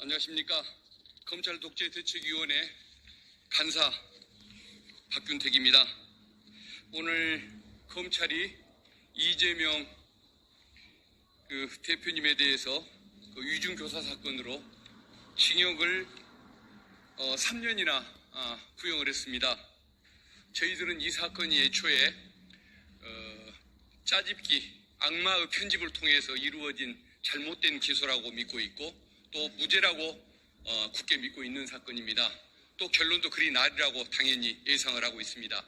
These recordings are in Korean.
안녕하십니까. 검찰 독재대책위원회 간사 박균택입니다. 오늘 검찰이 이재명 대표님에 대해서 위중교사 사건으로 징역을 3년이나 구형을 했습니다. 저희들은 이 사건이 애초에 짜집기, 악마의 편집을 통해서 이루어진 잘못된 기소라고 믿고 있고 또 무죄라고 굳게 믿고 있는 사건입니다. 또 결론도 그리 나리라고 당연히 예상을 하고 있습니다.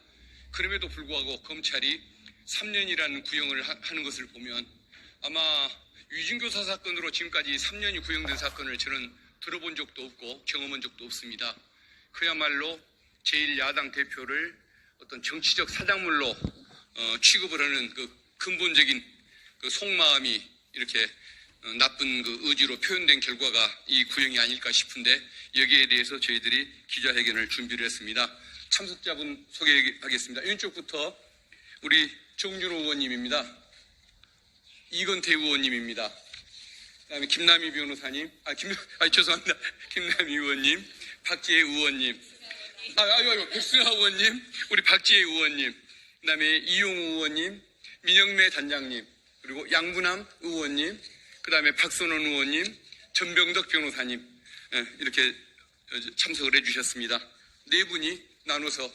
그럼에도 불구하고 검찰이 3년이라는 구형을 하는 것을 보면 아마 위중교사 사건으로 지금까지 3년이 구형된 사건을 저는 들어본 적도 없고 경험한 적도 없습니다. 그야말로 제1야당 대표를 어떤 정치적 사작물로 취급을 하는 그 근본적인 그 속마음이 이렇게 나쁜 그 의지로 표현된 결과가 이 구형이 아닐까 싶은데 여기에 대해서 저희들이 기자회견을 준비를 했습니다. 참석자분 소개하겠습니다. 왼쪽부터 우리 정준호 의원님입니다. 이건태 의원님입니다. 그다음에 김남희 변호사님, 죄송합니다. 김남희 의원님, 박지혜 의원님, 백승하 의원님, 우리 박지혜 의원님, 그다음에 이용우 의원님, 민영매 단장님, 그리고 양분함 의원님, 그다음에 박선원 의원님, 전병덕 변호사님 이렇게 참석을 해주셨습니다. 네 분이 나눠서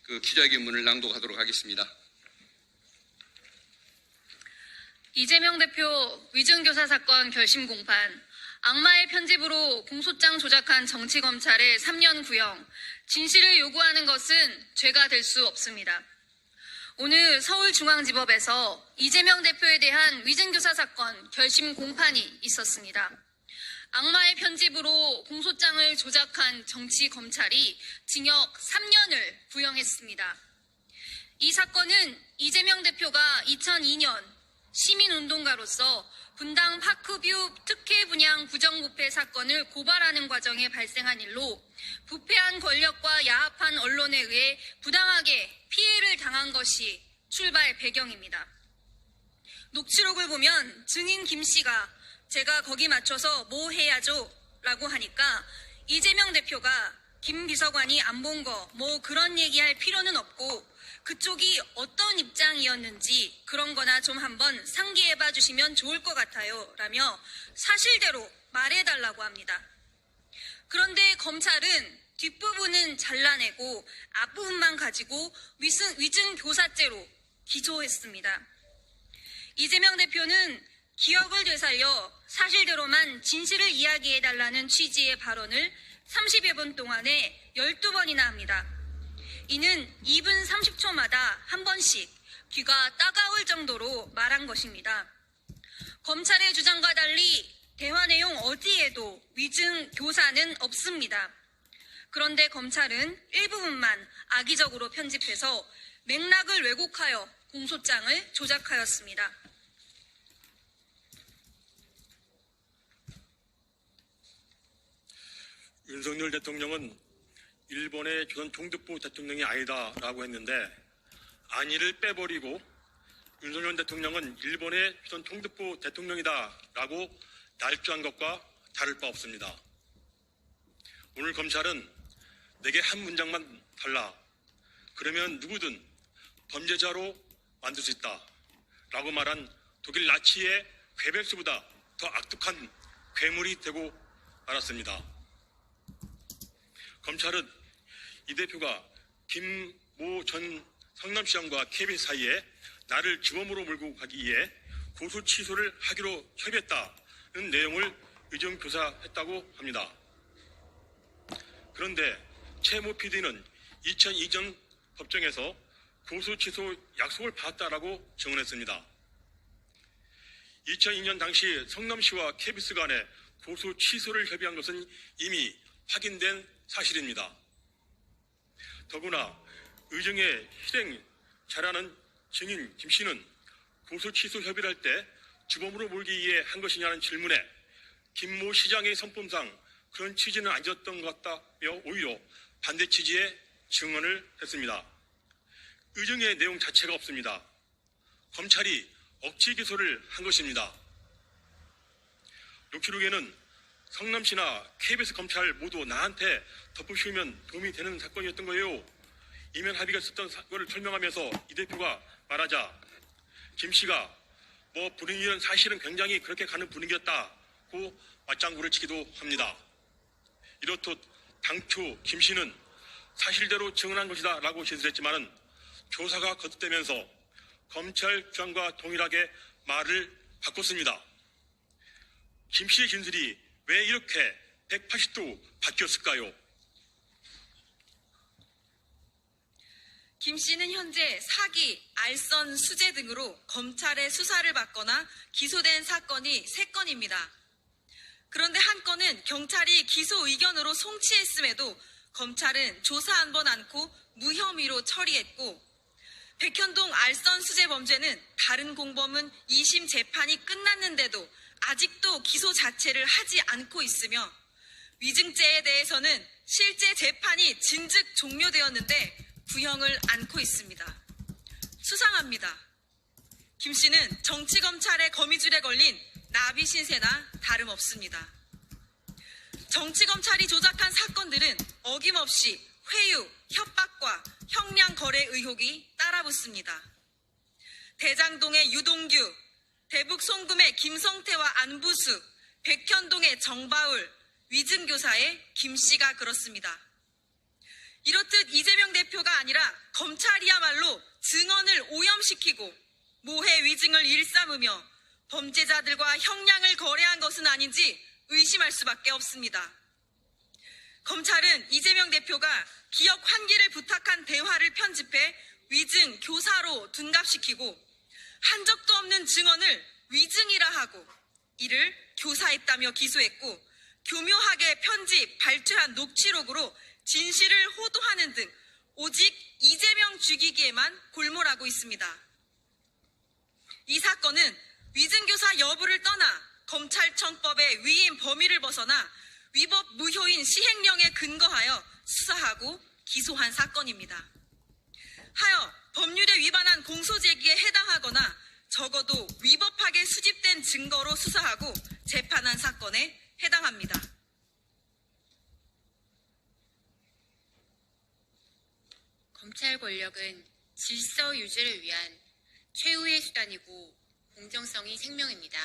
그 기자회견문을 낭독하도록 하겠습니다. 이재명 대표 위중교사 사건 결심 공판, 악마의 편집으로 공소장 조작한 정치검찰의 3년 구형, 진실을 요구하는 것은 죄가 될 수 없습니다. 오늘 서울중앙지법에서 이재명 대표에 대한 위중교사 사건 결심 공판이 있었습니다. 악마의 편집으로 공소장을 조작한 정치검찰이 징역 3년을 구형했습니다. 이 사건은 이재명 대표가 2002년 시민운동가로서 분당 파크뷰 특혜 분양 부정부패 사건을 고발하는 과정에 발생한 일로 부패한 권력과 야합한 언론에 의해 부당하게 피해를 당한 것이 출발 배경입니다. 녹취록을 보면 증인 김 씨가 제가 거기 맞춰서 뭐 해야죠? 라고 하니까 이재명 대표가 김 비서관이 안 본 거 뭐 그런 얘기할 필요는 없고 그쪽이 어떤 입장이었는지 그런 거나 좀 한번 상기해봐 주시면 좋을 것 같아요. 라며 사실대로 말해달라고 합니다. 그런데 검찰은 뒷부분은 잘라내고 앞부분만 가지고 위증교사죄로 기소했습니다. 이재명 대표는 기억을 되살려 사실대로만 진실을 이야기해달라는 취지의 발언을 30여 분 동안에 12번이나 합니다. 이는 2분 30초마다 한 번씩 귀가 따가울 정도로 말한 것입니다. 검찰의 주장과 달리 대화 내용 어디에도 위증 교사는 없습니다. 그런데 검찰은 일부분만 악의적으로 편집해서 맥락을 왜곡하여 공소장을 조작하였습니다. 윤석열 대통령은 일본의 조선 총독부 대통령이 아니다라고 했는데 안위를 빼버리고 윤석열 대통령은 일본의 조선 총독부 대통령이다라고 날조한 것과 다를 바 없습니다. 오늘 검찰은 내게 한 문장만 달라. 그러면 누구든 범죄자로 만들 수 있다라고 말한 독일 나치의 괴벨스보다 더 악독한 괴물이 되고 말았습니다. 검찰은 이 대표가 김모 전 성남시장과 KBS 사이에 나를 주범으로 몰고 가기 위해 고소 취소를 하기로 협의했다는 내용을 위중교사했다고 합니다. 그런데 최모 PD는 2002년 법정에서 고소 취소 약속을 받았다라고 증언했습니다. 2002년 당시 성남시와 KBS 간에 고소 취소를 협의한 것은 이미 확인된 사실입니다. 더구나 의정의 실행 잘하는 증인 김 씨는 고소 취소 협의를 할 때 주범으로 몰기 위해 한 것이냐는 질문에 김모 시장의 선법상 그런 취지는 아니었던 것 같다며 오히려 반대 취지의 증언을 했습니다. 의정의 내용 자체가 없습니다. 검찰이 억지 기소를 한 것입니다. 녹취록에는 성남시나 KBS 검찰 모두 나한테 덮어씌우면 도움이 되는 사건이었던 거예요. 이면 합의가 있었던 사건을 설명하면서 이 대표가 말하자 김 씨가 분위기는 사실은 굉장히 그렇게 가는 분위기였다고 맞장구를 치기도 합니다. 이렇듯 당초 김 씨는 사실대로 증언한 것이다 라고 진술했지만은 조사가 거듭되면서 검찰 주장과 동일하게 말을 바꿨습니다. 김 씨의 진술이 왜 이렇게 180도 바뀌었을까요? 김 씨는 현재 사기, 알선, 수재 등으로 검찰의 수사를 받거나 기소된 사건이 3건입니다. 그런데 한 건은 경찰이 기소 의견으로 송치했음에도 검찰은 조사 한 번 않고 무혐의로 처리했고, 백현동 알선 수재 범죄는 다른 공범은 2심 재판이 끝났는데도 아직도 기소 자체를 하지 않고 있으며, 위증죄에 대해서는 실제 재판이 진즉 종료되었는데 구형을 안고 있습니다. 수상합니다. 김 씨는 정치검찰의 거미줄에 걸린 나비 신세나 다름없습니다. 정치검찰이 조작한 사건들은 어김없이 회유, 협박과 형량 거래 의혹이 따라붙습니다. 대장동의 유동규, 대북 송금의 김성태와 안부수, 백현동의 정바울, 위증교사의 김 씨가 그렇습니다. 이렇듯 이재명 대표가 아니라 검찰이야말로 증언을 오염시키고 모해 위증을 일삼으며 범죄자들과 형량을 거래한 것은 아닌지 의심할 수밖에 없습니다. 검찰은 이재명 대표가 기억 환기를 부탁한 대화를 편집해 위증 교사로 둔갑시키고 한 적도 없는 증언을 위증이라 하고 이를 교사했다며 기소했고, 교묘하게 편집, 발췌한 녹취록으로 진실을 호도하는 등 오직 이재명 죽이기에만 골몰하고 있습니다. 이 사건은 위증교사 여부를 떠나 검찰청법의 위임 범위를 벗어나 위법 무효인 시행령에 근거하여 수사하고 기소한 사건입니다. 하여 법률에 위반한 공소제기에 해당하거나 적어도 위법하게 수집된 증거로 수사하고 재판한 사건에 해당합니다. 검찰 권력은 질서 유지를 위한 최후의 수단이고 공정성이 생명입니다.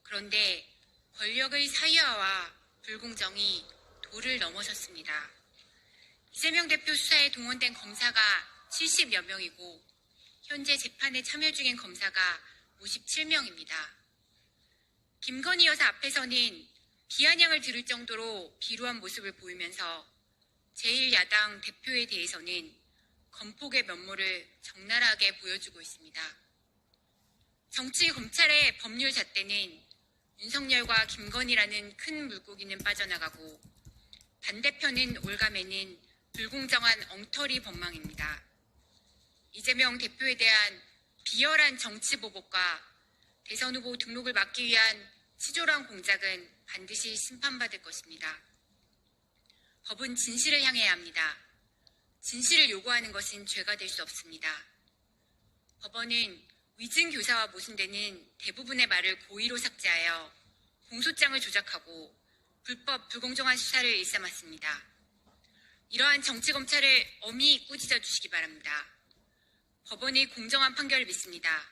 그런데 권력의 사유화와 불공정이 도를 넘어섰습니다. 이재명 대표 수사에 동원된 검사가 70여 명이고 현재 재판에 참여 중인 검사가 57명입니다. 김건희 여사 앞에서는 비아냥을 들을 정도로 비루한 모습을 보이면서 제1야당 대표에 대해서는 건폭의 면모를 적나라하게 보여주고 있습니다. 정치 검찰의 법률 잣대는 윤석열과 김건희라는 큰 물고기는 빠져나가고 반대편은 올가매는 불공정한 엉터리 법망입니다. 이재명 대표에 대한 비열한 정치 보복과 대선 후보 등록을 막기 위한 치졸한 공작은 반드시 심판받을 것입니다. 법은 진실을 향해야 합니다. 진실을 요구하는 것은 죄가 될 수 없습니다. 법원은 위증 교사와 모순되는 대부분의 말을 고의로 삭제하여 공소장을 조작하고 불법 불공정한 수사를 일삼았습니다. 이러한 정치검찰을 엄히 꾸짖어 주시기 바랍니다. 법원이 공정한 판결을 믿습니다.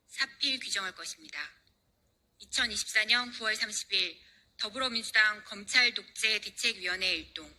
사필 규정할 것입니다. 2024년 9월 30일 더불어민주당 검찰 독재 대책위원회 일동